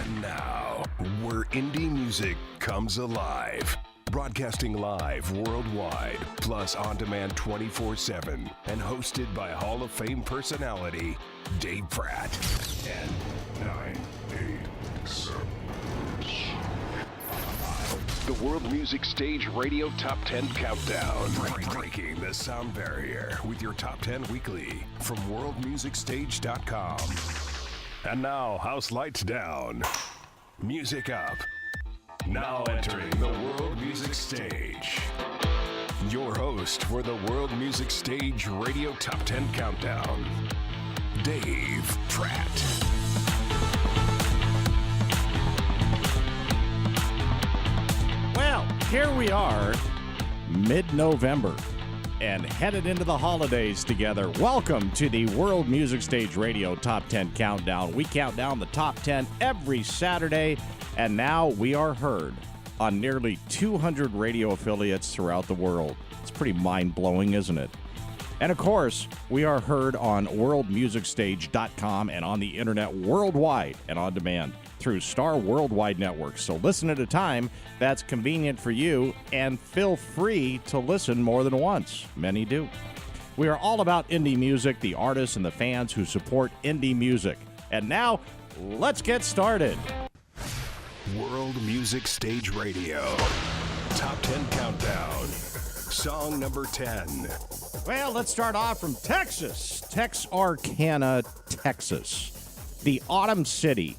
And now, where indie music comes alive. Broadcasting live worldwide, plus on demand 24/7, and hosted by Hall of Fame personality Dave Pratt. 10, 9, 8, 7, 5. The World Music Stage Radio Top 10 Countdown. Breaking the sound barrier with your Top 10 weekly from worldmusicstage.com. And now, house lights down, music up. Now entering the World Music Stage. Your host for the World Music Stage Radio Top 10 Countdown, Dave Pratt. Well, here we are, mid-November, and headed into the holidays together. Welcome to the World Music Stage Radio Top 10 Countdown. We count down the top 10 every Saturday, and now we are heard on nearly 200 radio affiliates throughout the world. It's pretty mind-blowing, isn't it? And of course, we are heard on worldmusicstage.com and on the internet worldwide and on demand through Star Worldwide Networks. So listen at a time that's convenient for you, and feel free to listen more than once. Many do. We are all about indie music, the artists and the fans who support indie music. And now, let's get started. World Music Stage Radio Top 10 Countdown. Song number 10. Well, let's start off from Texas. Texarkana, Texas. The Autumn City,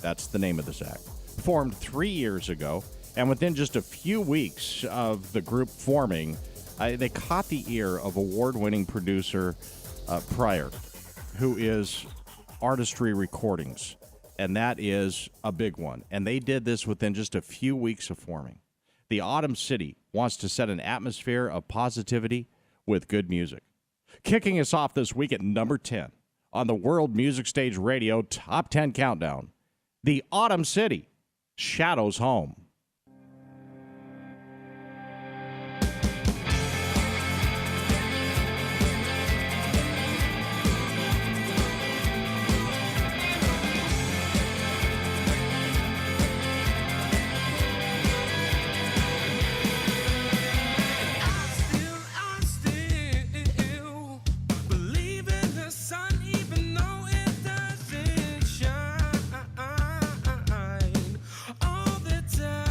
that's the name of this act, formed 3 years ago, and within just a few weeks of the group forming, they caught the ear of award-winning producer Pryor, who is Artistry Recordings, and that is a big one. And they did this within just a few weeks of forming. The Autumn City wants to set an atmosphere of positivity with good music. Kicking us off this week at number 10 on the World Music Stage Radio Top 10 Countdown, The Autumn City, Shadows Home. All the time.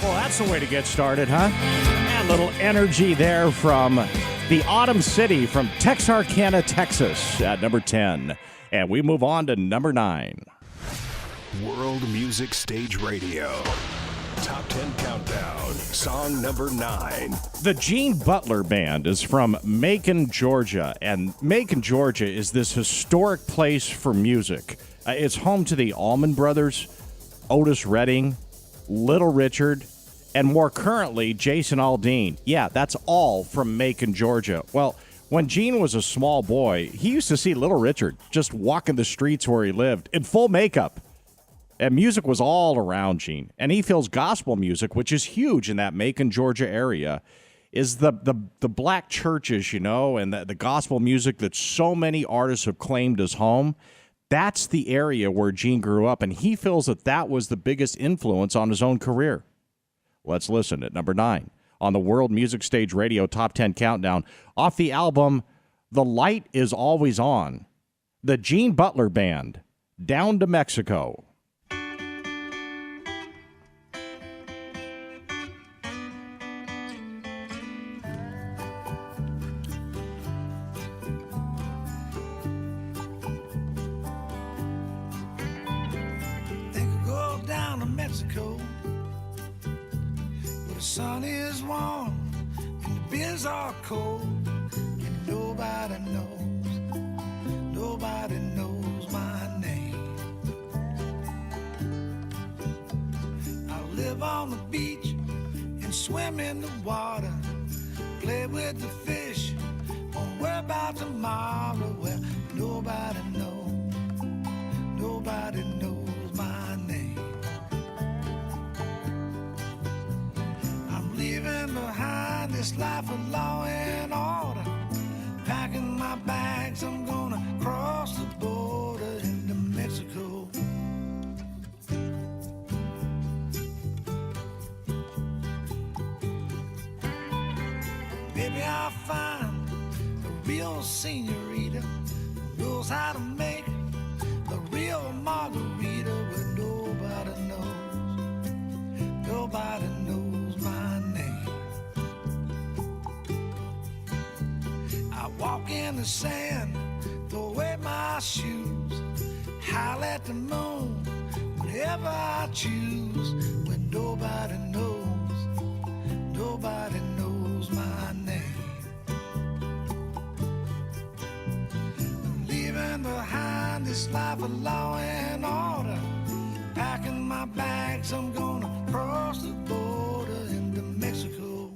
Well, that's the way to get started, huh? And a little energy there from the Autumn City from Texarkana, Texas at number 10. And we move on to number 9. World Music Stage Radio. Top 10 Countdown. Song number 9. The Gene Butler Band is from Macon, Georgia. And Macon, Georgia is this historic place for music. It's home to the Allman Brothers, Otis Redding, Little Richard, and more currently, Jason Aldean. Yeah, that's all from Macon, Georgia. Well, when Gene was a small boy, he used to see Little Richard just walking the streets where he lived in full makeup. And music was all around Gene. And he feels gospel music, which is huge in that Macon, Georgia area, is the black churches, you know, and the gospel music that so many artists have claimed as home. That's the area where Gene grew up, and he feels that that was the biggest influence on his own career. Let's listen at number 9 on the World Music Stage Radio Top 10 Countdown. Off the album, The Light Is Always On, the Gene Butler Band, Down to Mexico. Sun is warm and the beers are cold, and nobody knows my name. I live on the beach and swim in the water, play with the fish, don't worry about tomorrow. Well, nobody knows my name. Leaving behind this life of law and order, packing my bags, I'm gonna cross the border into Mexico. Maybe I'll find a real senorita who knows how to make a real margarita where nobody knows my name. I walk in the sand, throw away my shoes, howl at the moon whenever I choose, when nobody knows my name. I'm leaving behind this life of law and order, packing my bags, I'm gonna cross the border into Mexico.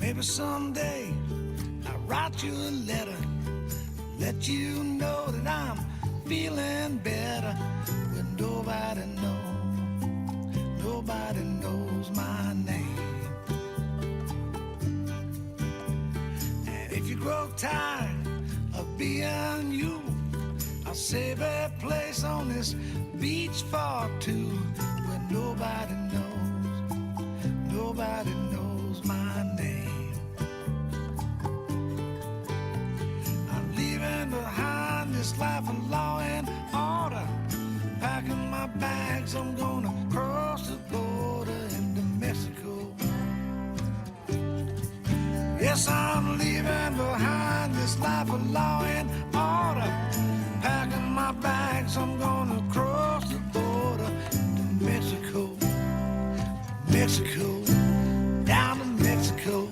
Maybe someday I'll write you a letter, let you know that I'm feeling better, when nobody knows my name. And if you grow tired of being you, I'll save a place on this beach for two, where nobody knows my name. Behind this life of law and order, packing my bags, I'm gonna cross the border into Mexico. Yes, I'm leaving behind this life of law and order, packing my bags, I'm gonna cross the border into Mexico. Down to Mexico.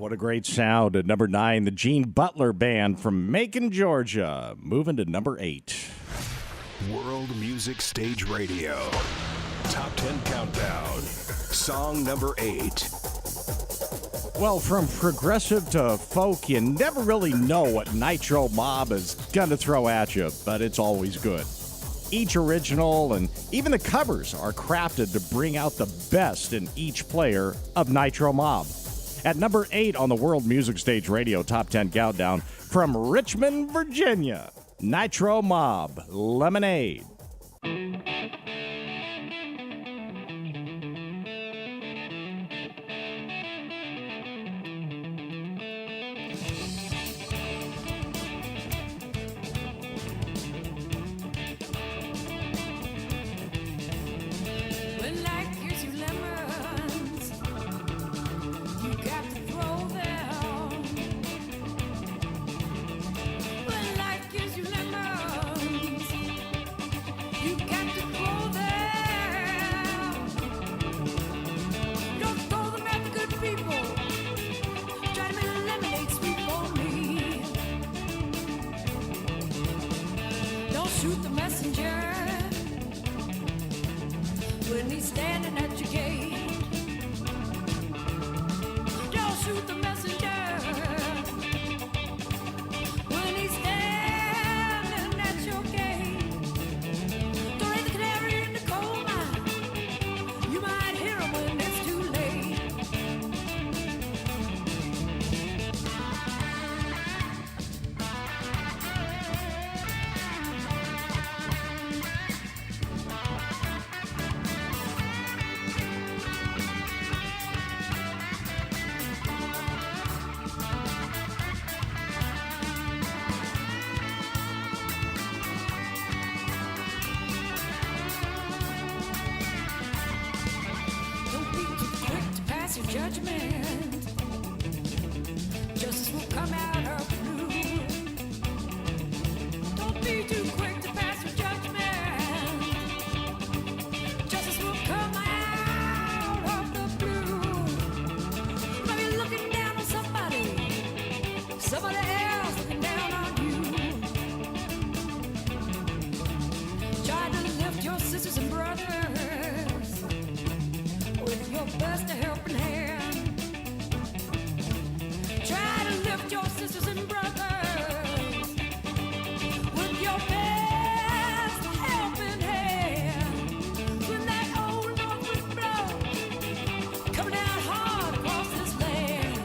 What a great sound. At number 9, the Gene Butler Band from Macon, Georgia. Moving to number 8. World Music Stage Radio. Top 10 Countdown. Song number 8. Well, from progressive to folk, you never really know what Nitro Mob is going to throw at you, but it's always good. Each original and even the covers are crafted to bring out the best in each player of Nitro Mob. At number 8 on the World Music Stage Radio Top 10 Countdown, from Richmond, Virginia, Nitro Mob, Lemonade. Shoot the messenger when he's standing at your gate. Don't shoot the messenger when he's standing at your gate. Don't raise the canary in the coal mine. You might hear him when it's too late. Judgment, justice will come out of the blue. Don't be too quick to pass your judgment. Justice will come out of the blue. You might be looking down on somebody else looking down on you. Try to lift your sisters and brothers with your best helping hand. Try to lift your sisters and brothers with your best helping hand. When that old north wind blows, coming down hard across this land.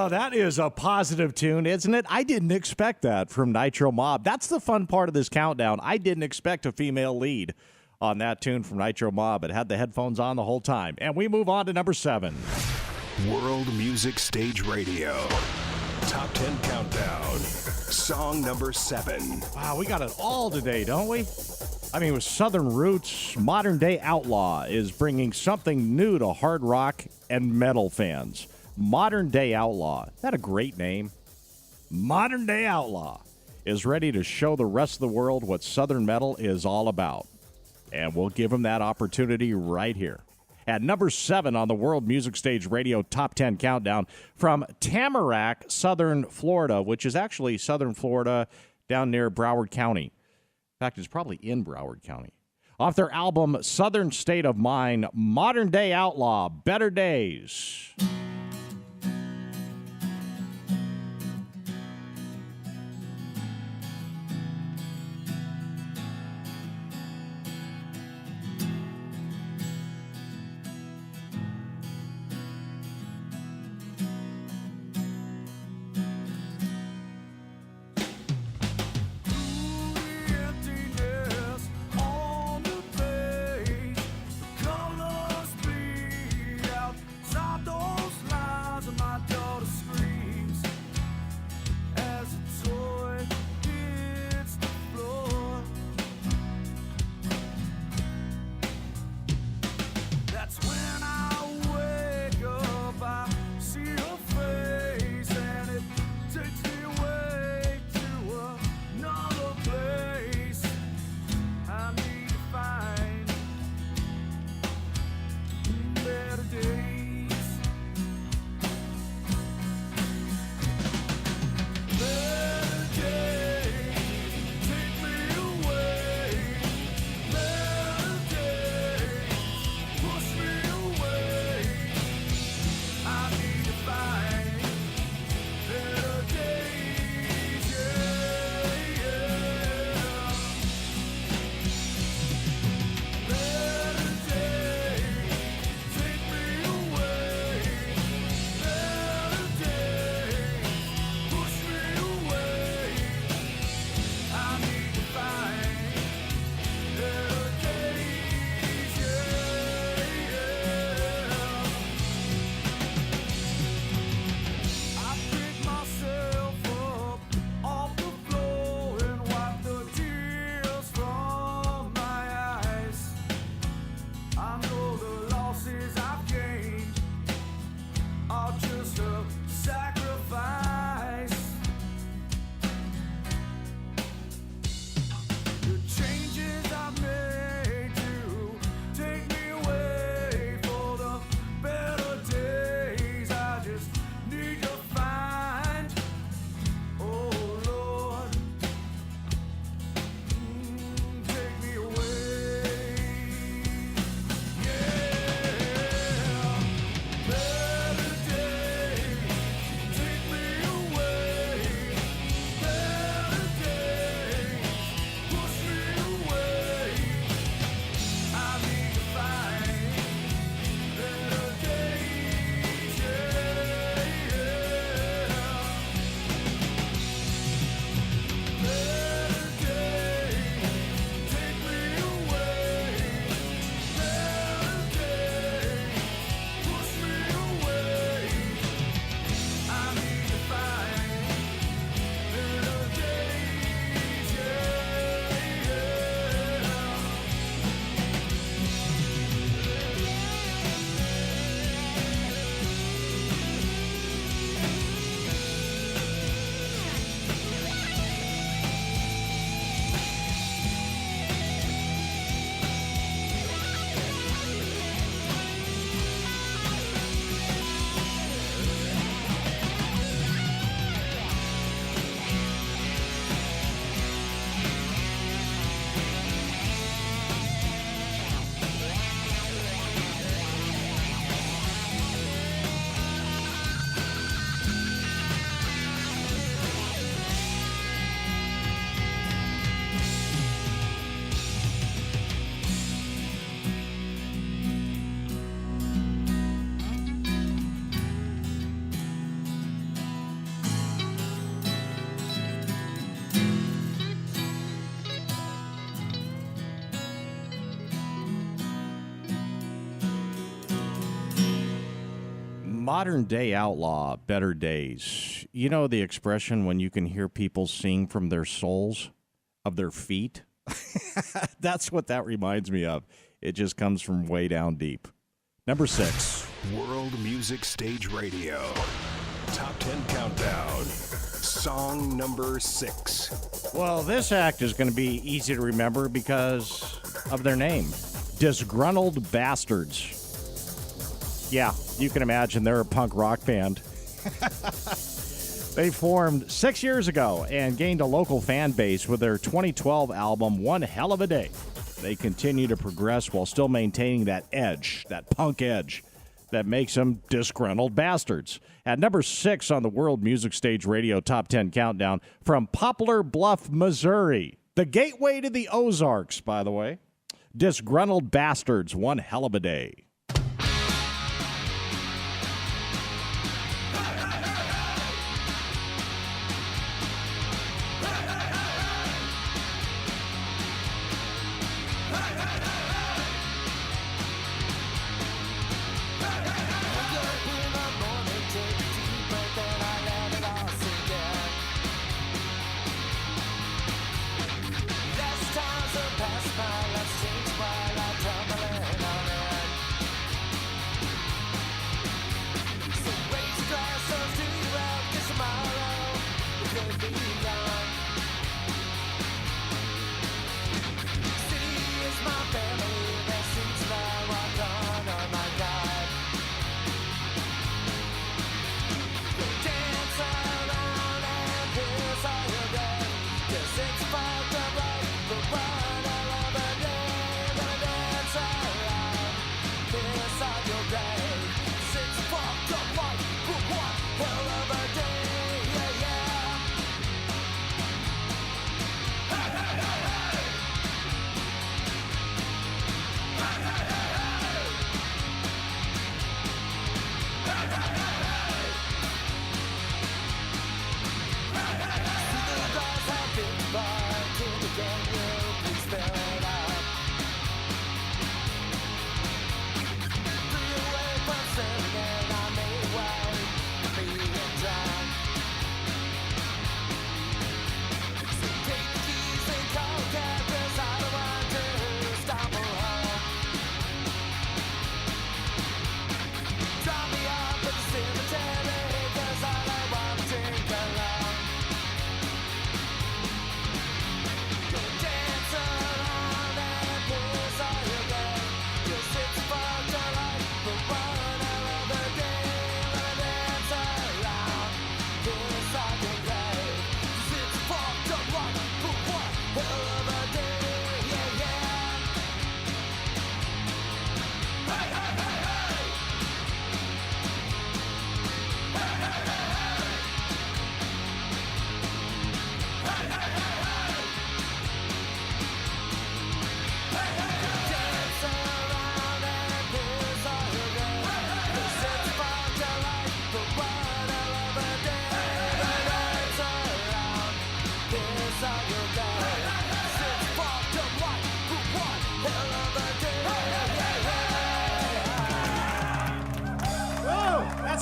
Oh, that is a positive tune, isn't it? I didn't expect that from Nitro Mob. That's the fun part of this countdown. I didn't expect a female lead on that tune from Nitro Mob. It had the headphones on the whole time. And we move on to number 7. World Music Stage Radio. Top 10 Countdown. Song number 7. Wow, we got it all today, don't we? I mean, with Southern roots, Modern Day Outlaw is bringing something new to hard rock and metal fans. Modern Day Outlaw. Is that a great name? Modern Day Outlaw is ready to show the rest of the world what Southern metal is all about. And we'll give them that opportunity right here. At number 7 on the World Music Stage Radio Top 10 Countdown from Tamarack, Southern Florida, which is actually Southern Florida down near Broward County. In fact, it's probably in Broward County. Off their album, Southern State of Mind, Modern Day Outlaw, Better Days. modern day outlaw, Better Days. You know the expression when you can hear people sing from their souls of their feet? That's what that reminds me of. It just comes from way down deep. Number 6. World Music Stage Radio. Top 10 Countdown. Song number 6. Well, this act is going to be easy to remember because of their name. Disgruntled Bastards. Yeah, you can imagine they're a punk rock band. They formed 6 years ago and gained a local fan base with their 2012 album, One Hell of a Day. They continue to progress while still maintaining that edge, that punk edge, that makes them Disgruntled Bastards. At number 6 on the World Music Stage Radio Top 10 Countdown, from Poplar Bluff, Missouri. The gateway to the Ozarks, by the way. Disgruntled Bastards, One Hell of a Day.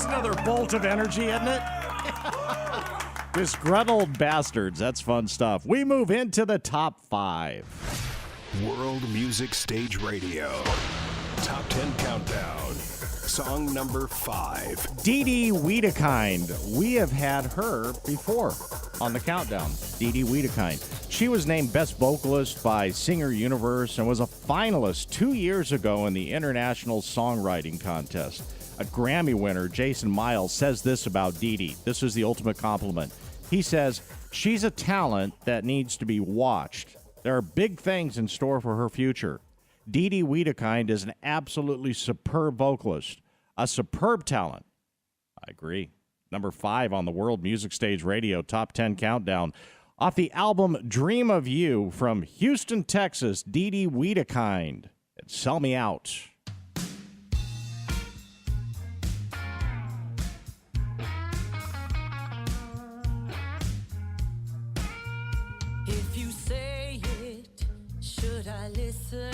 Another bolt of energy, isn't it? Disgruntled Bastards. That's fun stuff. We move into the top 5. World Music Stage Radio. Top 10 Countdown. Song number 5. DeDe Wedekind. We have had her before on the countdown. DeDe Wedekind. She was named Best Vocalist by Singer Universe and was a finalist 2 years ago in the International Songwriting Contest. A Grammy winner, Jason Miles, says this about DeDe. This is the ultimate compliment. He says, she's a talent that needs to be watched. There are big things in store for her future. DeDe Wedekind is an absolutely superb vocalist, a superb talent. I agree. Number 5 on the World Music Stage Radio Top 10 Countdown. Off the album Dream of You from Houston, Texas, DeDe Wedekind. It's Sell Me Out. If you say it, should I listen?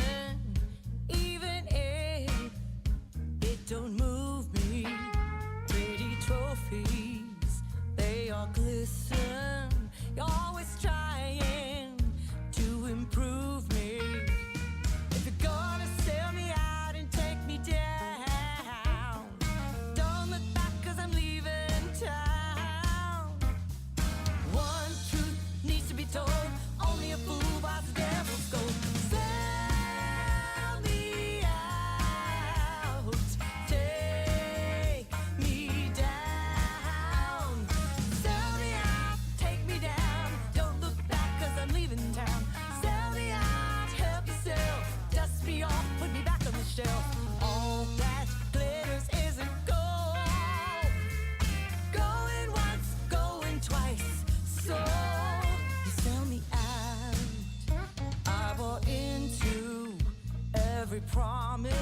Even if it don't move me, promise,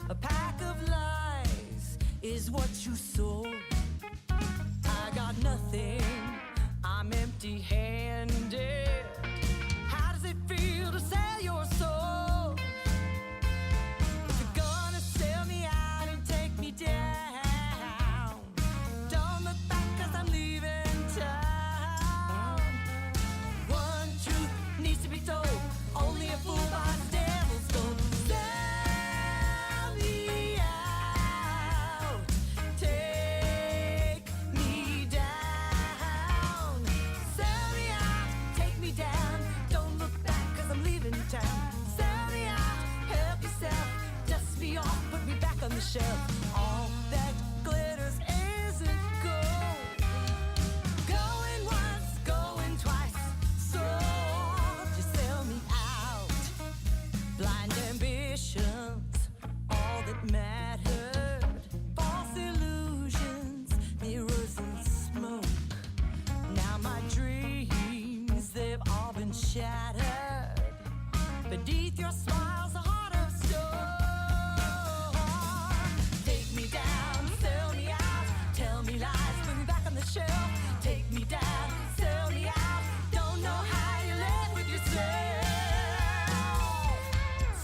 a pack of lies is what you sold. I got nothing, I'm empty-handed. How does it feel to sell your soul? If you're gonna sell me out and take me down, don't look back 'cause I'm leaving town. One truth needs to be told, only a fool buys the devil's gold. Sell me out, take me down. Sell me out, take me down. Don't look back 'cause I'm leaving town. Sell me out, help yourself. Dust me off, put me back on the shelf. All that glitters isn't gold. Going once, going twice. So you sell me out. Blind ambitions, all that mattered. False illusions, mirrors and smoke. Now my dreams, they've all been shattered. Beneath your smile's a heart of stone. Take me down, sell me out. Tell me lies, put me back on the shelf. Take me down, sell me out. Don't know how you live with yourself.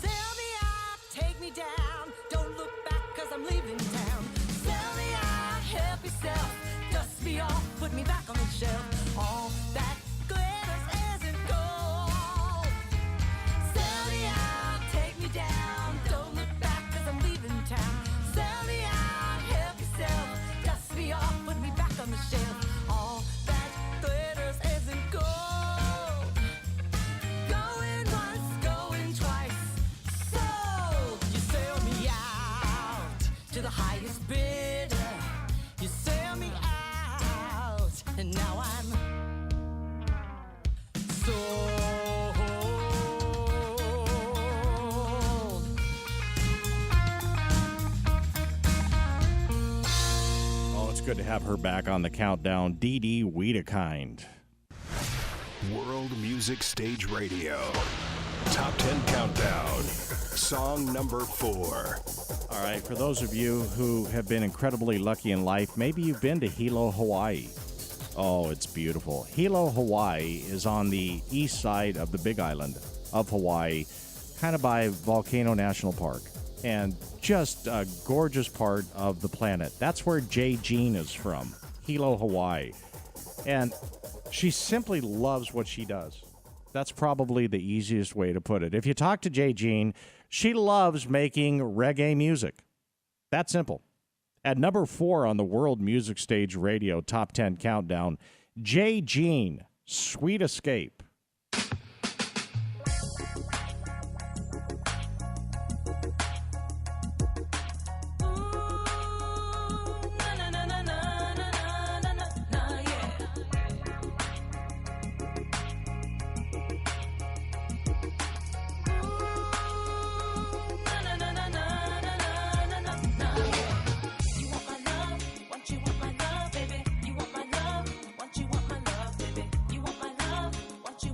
Sell me out, take me down. Don't look back 'cause I'm leaving town. Sell me out, help yourself. Dust me off, put me back on the shelf. All that glitters isn't gold. Sell me out, take me down. Don't look back 'cause I'm leaving town. Sell me out, help yourself. Dust me off, put me back on the shelf. All that glitters isn't gold. Going once, going twice. So you sell me out to the highest bidder. You sell me out, and now I'm sold. Oh, it's good to have her back on the countdown. DeDe, Weeda Kind. World Music Stage Radio. Top 10 Countdown. Song number 4. All right, for those of you who have been incredibly lucky in life, maybe you've been to Hilo, Hawaii. Oh, it's beautiful. Hilo, Hawaii is on the east side of the Big Island of Hawaii, kind of by Volcano National Park, and just a gorgeous part of the planet. That's where Jay Jean is from, Hilo, Hawaii. And she simply loves what she does. That's probably the easiest way to put it. If you talk to Jay Jean, she loves making reggae music. That simple. At number 4 on the World Music Stage Radio Top 10 Countdown, Jay Jean, Sweet Escape. Want you want my love, baby. You want my love, want you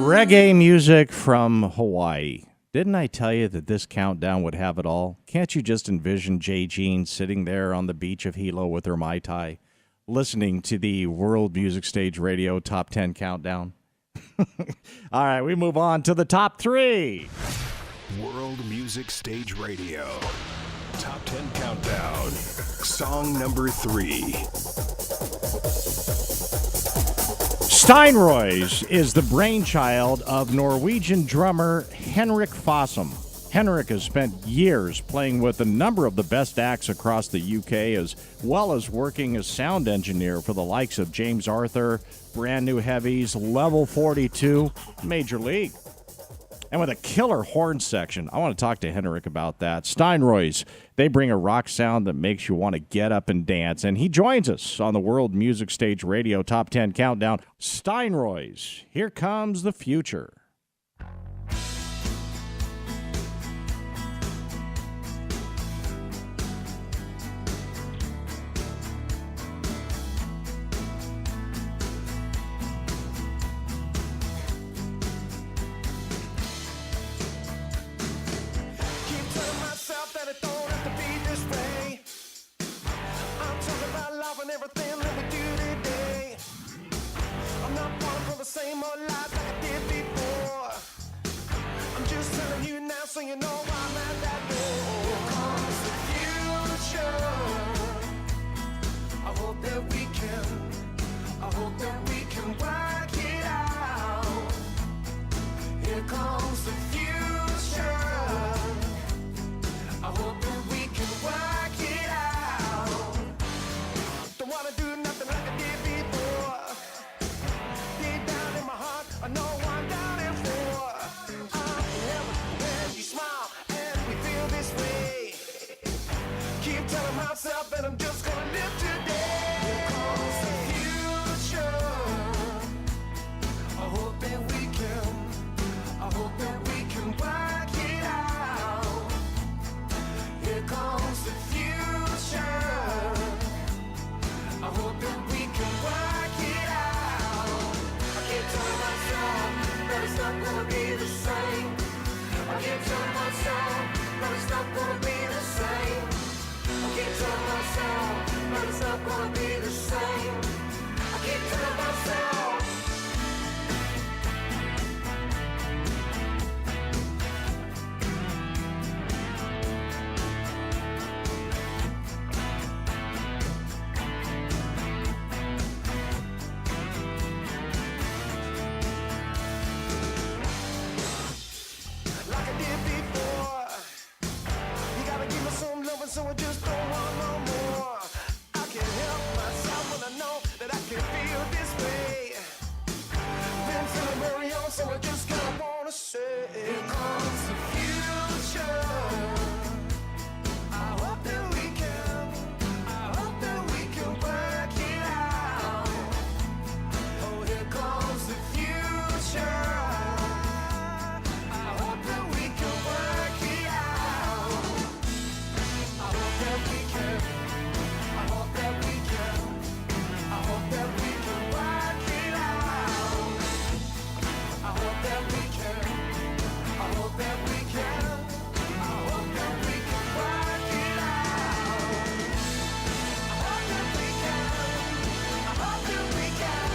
Reggae music from Hawaii. Didn't I tell you that this countdown would have it all? Can't you just envision Jay Jean sitting there on the beach of Hilo with her Mai Tai, listening to the World Music Stage Radio Top 10 Countdown? All right, we move on to the top 3. World Music Stage Radio Top 10 Countdown. Song number 3. Steinrøys is the brainchild of Norwegian drummer Henrik Fossum. Henrik has spent years playing with a number of the best acts across the UK, as well as working as sound engineer for the likes of James Arthur, Brand New Heavies, Level 42, Major League. And with a killer horn section, I want to talk to Henrik about that. Steinrøys, they bring a rock sound that makes you want to get up and dance. And he joins us on the World Music Stage Radio Top 10 Countdown. Steinrøys, here comes the future. Same old lies like I did before. I'm just telling you now so you know I'm at that door. Here comes the future. I hope that we can work it out. Here comes the future. I hope that we can work it out. Don't wanna do nothing like I did before. I know I'm down in for. I'm in heaven when you smile and we feel this way. Keep telling myself that I'm just gonna live today. Here comes the future. I hope that we can work it out. Here comes the future. I hope that we can work it out. I keep telling myself that it's not gonna be the same. I keep telling myself that it's not gonna be the same. I keep telling myself that it's not gonna be the same. I keep telling myself. Like I did before. You gotta give me some loving, so I just don't want no more. I can't help myself when I know that I can feel this way. Been feeling very on, so I just kinda wanna say, here comes the future. I hope that we can work it out. Oh, here comes the future. I hope that we can work it out. I hope that we can. I hope that we can. I hope that we can work it out. I hope that we can. I hope that we can. I hope that we can work it out. I hope that we can. I hope that we can.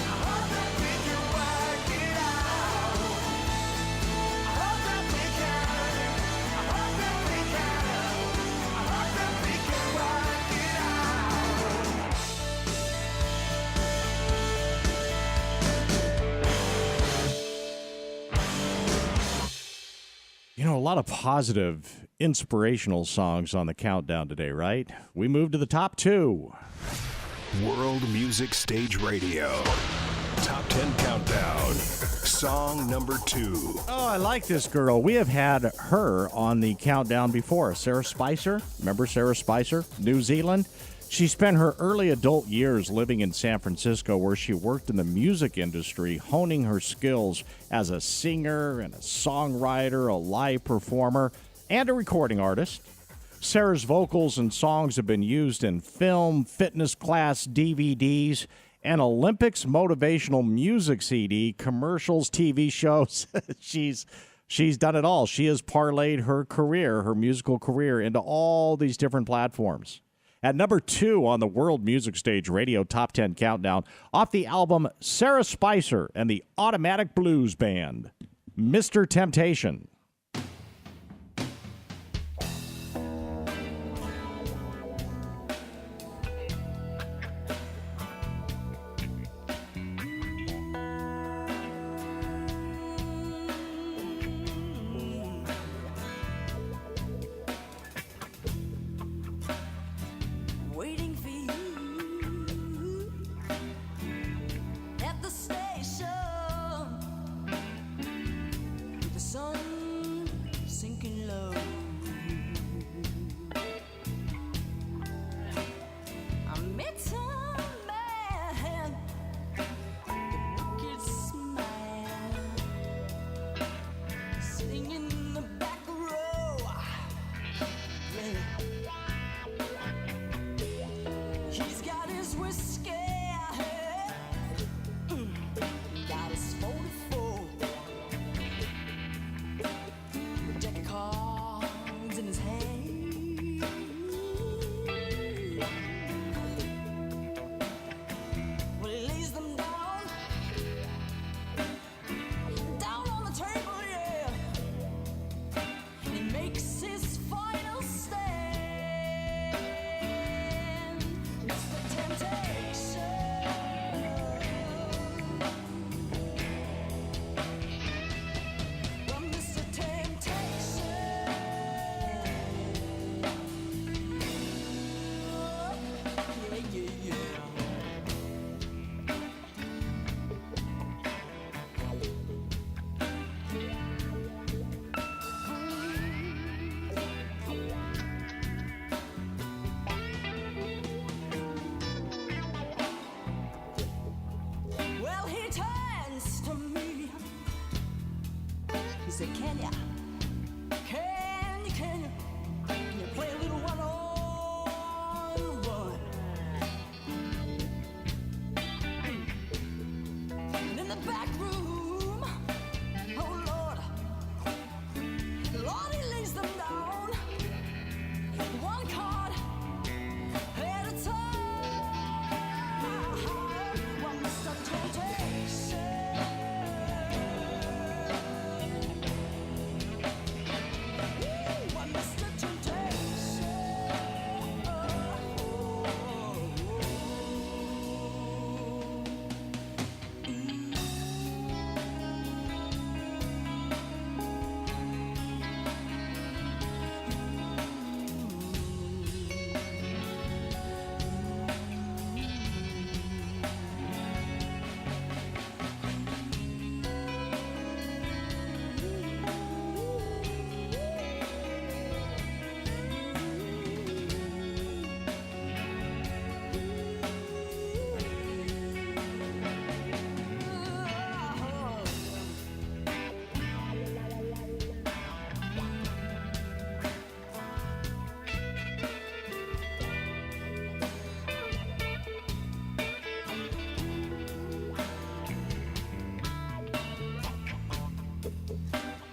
I hope that we can work it out. I hope that we can. I hope that we can. I hope that we can work it out. You know, a lot of positive, inspirational songs on the countdown today, right? We move to the top 2. World Music Stage Radio Top 10 Countdown. Song number 2. Oh, I like this girl. We have had her on the countdown before. Sarah Spicer. Remember Sarah Spicer? New Zealand. She spent her early adult years living in San Francisco, where she worked in the music industry, honing her skills as a singer and a songwriter, a live performer, and a recording artist. Sarah's vocals and songs have been used in film, fitness class DVDs, an Olympics motivational music CD, commercials, TV shows. She's done it all. She has parlayed her career, her musical career, into all these different platforms. At number 2 on the World Music Stage Radio Top 10 Countdown, off the album Sarah Spicer and the Automatic Blues Band, Mr. Temptation. Waiting for you at the station with the sun sinking low. I met some man with a wicked smile sitting in the back row. Yeah. He's got his whiskey, got his 44, deck of cards in his hand. Well, he lays them down on the table, yeah. And he makes his final stand. It's the temptation. Well, Mr. Temptation. Yeah, yeah, yeah. Well, he turns to me. He said, can you play a little one on one? And in the back room, oh Lord, he lays them down, one card at a time. Well, Mr. Temptation. Well, Mr. Temptation.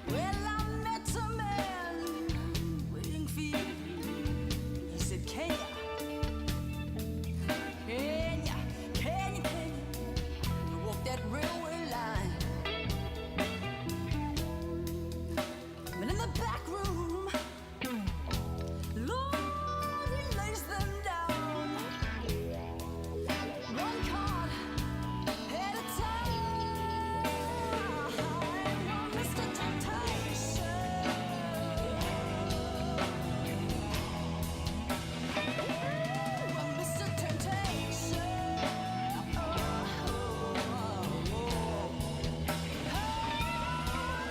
Well, I met a man waiting for you. He said, can you walk that railway line? And in the back room, Lord, he lays them down, one card at a time. Well, Mr. Temptation. Well, Mr. Temptation.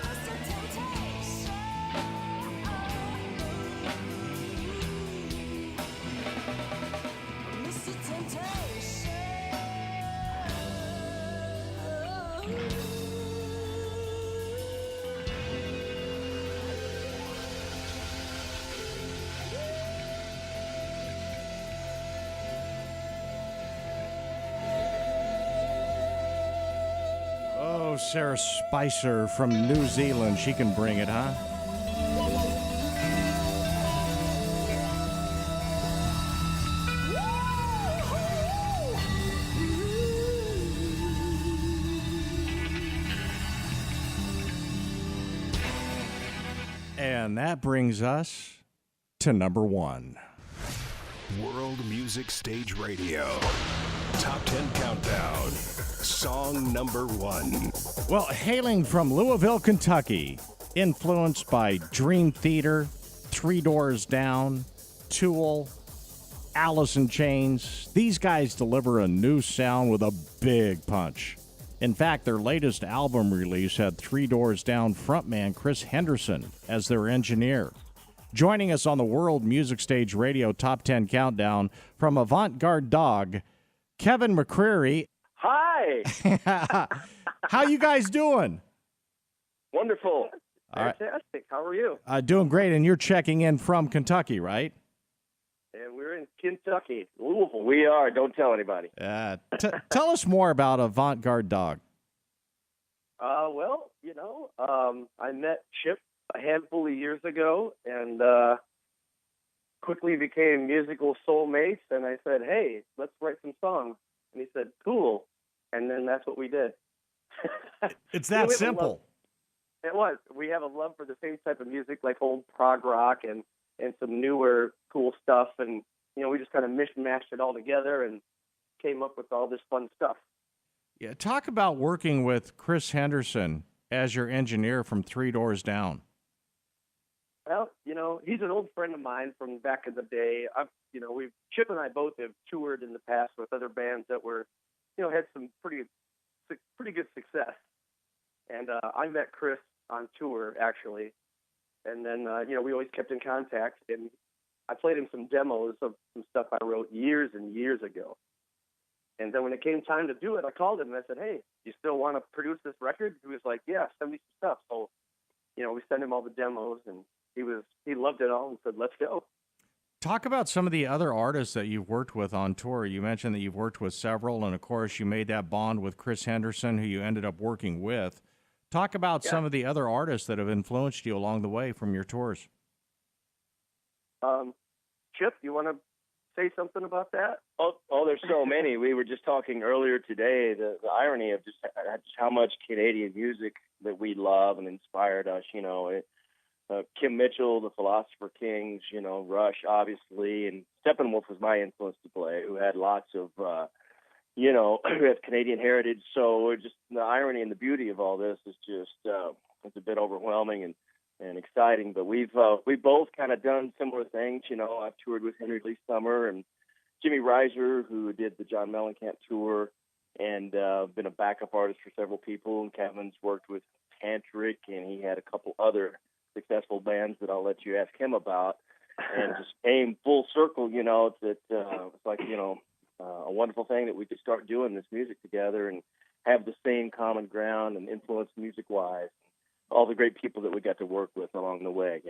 Mr. Temptation. Mr. Temptation. Sarah Spicer from New Zealand. She can bring it, huh? And that brings us to number 1. World Music Stage Radio. Top 10 Countdown. Song number 1. Well, hailing from Louisville, Kentucky, influenced by Dream Theater, Three Doors Down, Tool, Alice in Chains, these guys deliver a new sound with a big punch. In fact, their latest album release had Three Doors Down frontman Chris Henderson as their engineer. Joining us on the World Music Stage Radio Top 10 Countdown from Avantgarde Dog, Kevin McCreary. Hi. How you guys doing? Wonderful. All right. Fantastic. How are you? Doing great, and you're checking in from Kentucky, right? And we're in Kentucky, Louisville. We are. Don't tell anybody. Tell us more about Avantgarde Dog. Well, I met Chip a handful of years ago and quickly became musical soulmates. And I said, hey, let's write some songs. And he said, cool. And then that's what we did. It's that simple. It was. We have a love for the same type of music, like old prog rock and some newer cool stuff. And, we just kind of mishmashed it all together and came up with all this fun stuff. Yeah, talk about working with Chris Henderson as your engineer from Three Doors Down. Well, he's an old friend of mine from back in the day. Chip and I both have toured in the past with other bands that were, had some pretty good success. And I met Chris on tour, actually. And then, we always kept in contact. And I played him some demos of some stuff I wrote years and years ago. And then when it came time to do it, I called him and I said, hey, you still want to produce this record? He was like, yeah, send me some stuff. So, we sent him all the demos, and he loved it all and said, let's go. Talk about some of the other artists that you've worked with on tour. You mentioned that you've worked with several, and of course you made that bond with Chris Henderson, who you ended up working with. Talk about some of the other artists that have influenced you along the way from your tours. Chip, you want to say something about that? Oh, there's so many. We were just talking earlier today, the irony of just how much Canadian music that we love and inspired us, Kim Mitchell, the Philosopher Kings, Rush, obviously, and Steppenwolf was my influence to play, who had lots of, who have Canadian heritage. So just the irony and the beauty of all this is just, it's a bit overwhelming and exciting. But we've both kind of done similar things. I've toured with Henry Lee Summer and Jimmy Reiser, who did the John Mellencamp tour, and been a backup artist for several people. And Kevin's worked with Tantric, and he had a couple other successful bands that I'll let you ask him about. And just came full circle, that it's like, a wonderful thing that we could start doing this music together and have the same common ground and influence music-wise. All the great people that we got to work with along the way,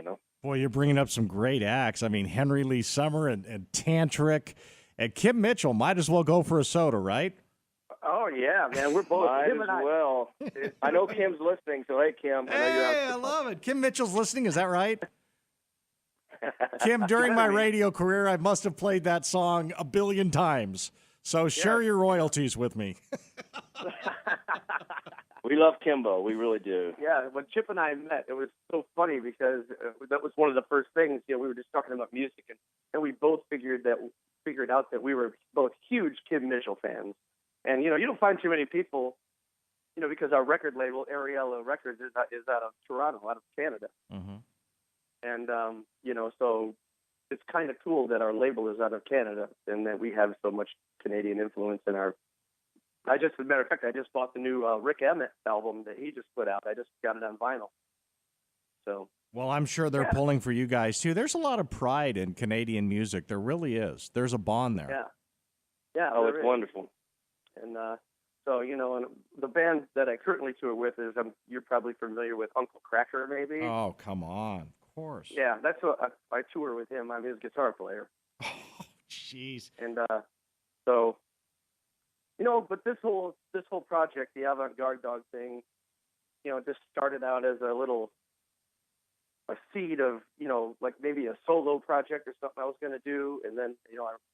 Boy, you're bringing up some great acts. I mean, Henry Lee Summer and Tantric and Kim Mitchell might as well go for a soda, right? Oh, yeah, man. We're both. Might as well. I know Kim's listening, so hey, Kim. Hey, I love it. Kim Mitchell's listening. Is that right? Kim, during my radio career, I must have played that song a billion times. So share your royalties with me. We love Kimbo. We really do. Yeah, when Chip and I met, it was so funny because that was one of the first things. We were just talking about music, and we both figured out that we were both huge Kim Mitchell fans. And you don't find too many people, because our record label, Ariella Records, is out of Toronto, out of Canada. Mm-hmm. And so it's kind of cool that our label is out of Canada and that we have so much Canadian influence in our. As a matter of fact, I just bought the new Rick Emmett album that he just put out. I just got it on vinyl. So. Well, I'm sure they're pulling for you guys too. There's a lot of pride in Canadian music. There really is. There's a bond there. Yeah. Yeah. Oh, it's wonderful. And so, and the band that I currently tour with is, you're probably familiar with Uncle Cracker, maybe. Oh, come on. Of course. Yeah, that's what I tour with him. I'm his guitar player. Oh, jeez. And so, but this whole project, the Avantgarde Dog thing, just started out as a seed of, like maybe a solo project or something I was going to do. And then,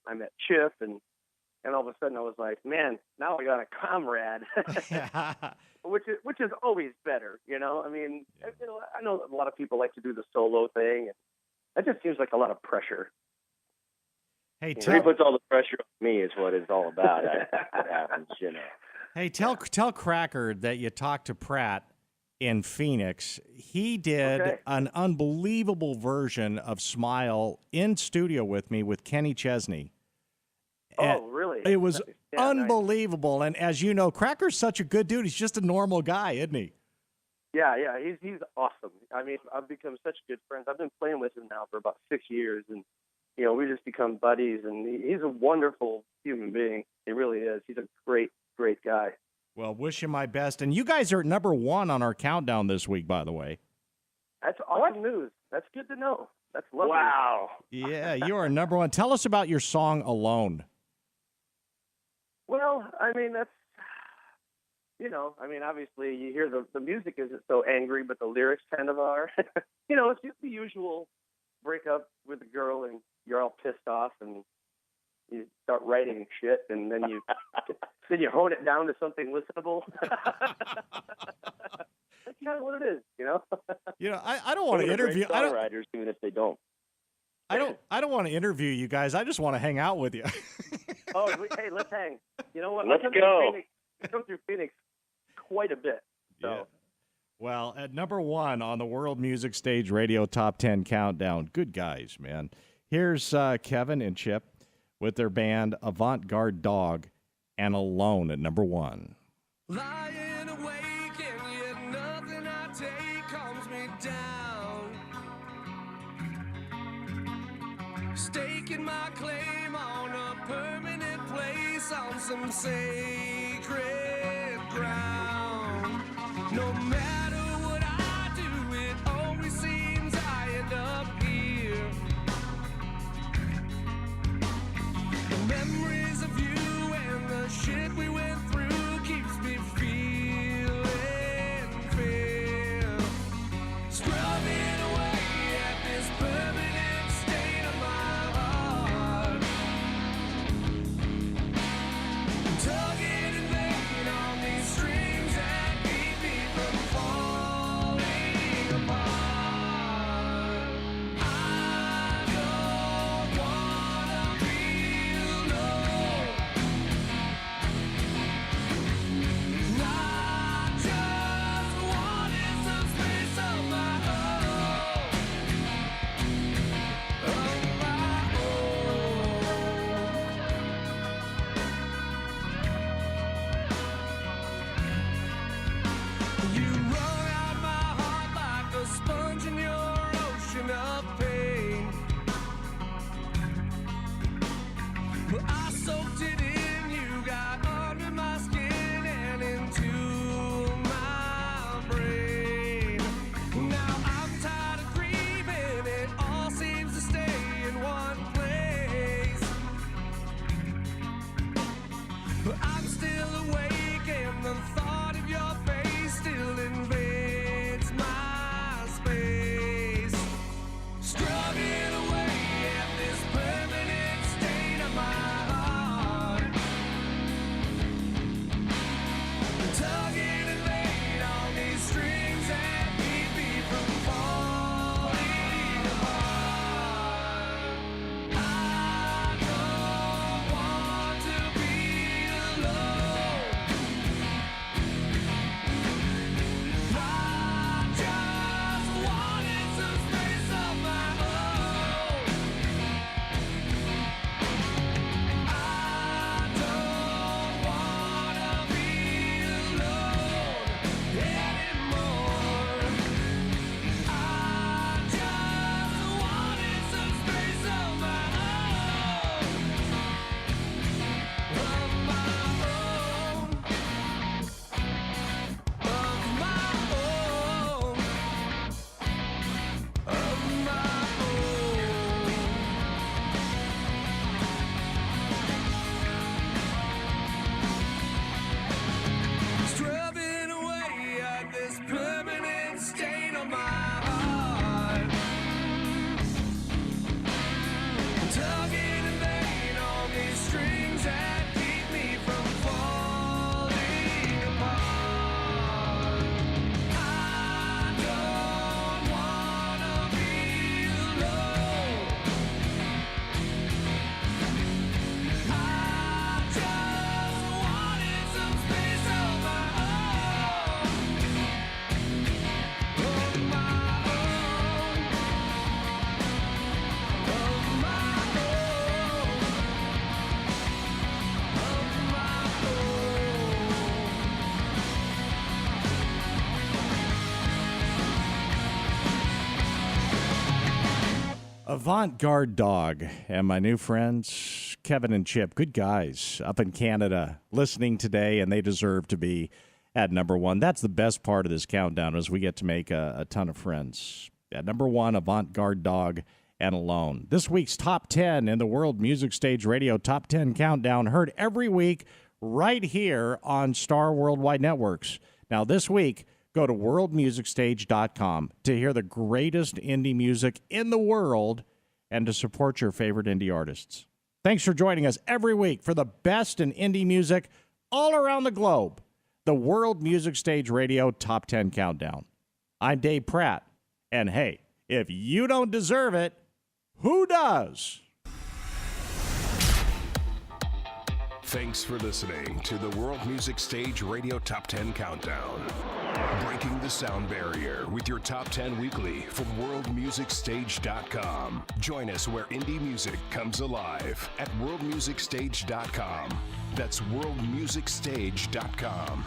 I met Chip and all of a sudden I was like, man, now I got a comrade, which is always better. I mean, I know a lot of people like to do the solo thing. And that just seems like a lot of pressure. Hey, he puts all the pressure on me is what it's all about. What happens, Hey, tell Cracker that you talked to Pratt in Phoenix. He did an unbelievable version of Smile in studio with me with Kenny Chesney. Oh, really? It was unbelievable. Nice. And as you know, Cracker's such a good dude. He's just a normal guy, isn't he? Yeah, he's awesome. I mean, I've become such good friends. I've been playing with him now for about 6 years, and we just become buddies. And he's a wonderful human being. He really is. He's a great, great guy. Well, wish you my best. And you guys are at number 1 on our countdown this week, by the way. That's awesome news. That's good to know. That's lovely. Wow. Yeah, you are number 1. Tell us about your song Alone. Well, I mean, that's, obviously you hear the music isn't so angry, but the lyrics kind of are. It's just the usual break up with a girl and you're all pissed off and you start writing shit and then you hone it down to something listenable. That's kind of what it is, I don't want to interview songwriters, even if they don't. I don't want to interview you guys. I just want to hang out with you. Hey, let's hang. You know what? Let's go. I come through Phoenix quite a bit. So. Yeah. Well, at number 1 on the World Music Stage Radio Top 10 Countdown. Good guys, man. Here's Kevin and Chip with their band Avantgarde Dog and Alone at number 1. Lying awake and yet nothing I take calms me down. Staking my claim on a permanent place on some sacred ground. No matter what I do, it always seems I end up here. The memories of you and the shit we went through keeps me feeling fair. Scrubbing away at this permanent state of my heart. Tugging in vain on these strings. Avantgarde Dog and my new friends, Kevin and Chip, good guys up in Canada listening today, and they deserve to be at number one. That's the best part of this countdown is we get to make a ton of friends. At number one, Avantgarde Dog and Alone. This week's top 10 in the World Music Stage Radio Top 10 Countdown, heard every week right here on Star Worldwide Networks. Now this week, go to worldmusicstage.com to hear the greatest indie music in the world and to support your favorite indie artists. Thanks for joining us every week for the best in indie music all around the globe. The World Music Stage Radio Top 10 Countdown. I'm Dave Pratt. And hey, if you don't deserve it, who does? Thanks for listening to the World Music Stage Radio Top 10 Countdown. Breaking the sound barrier with your Top 10 Weekly from worldmusicstage.com. Join us where indie music comes alive at worldmusicstage.com. That's worldmusicstage.com.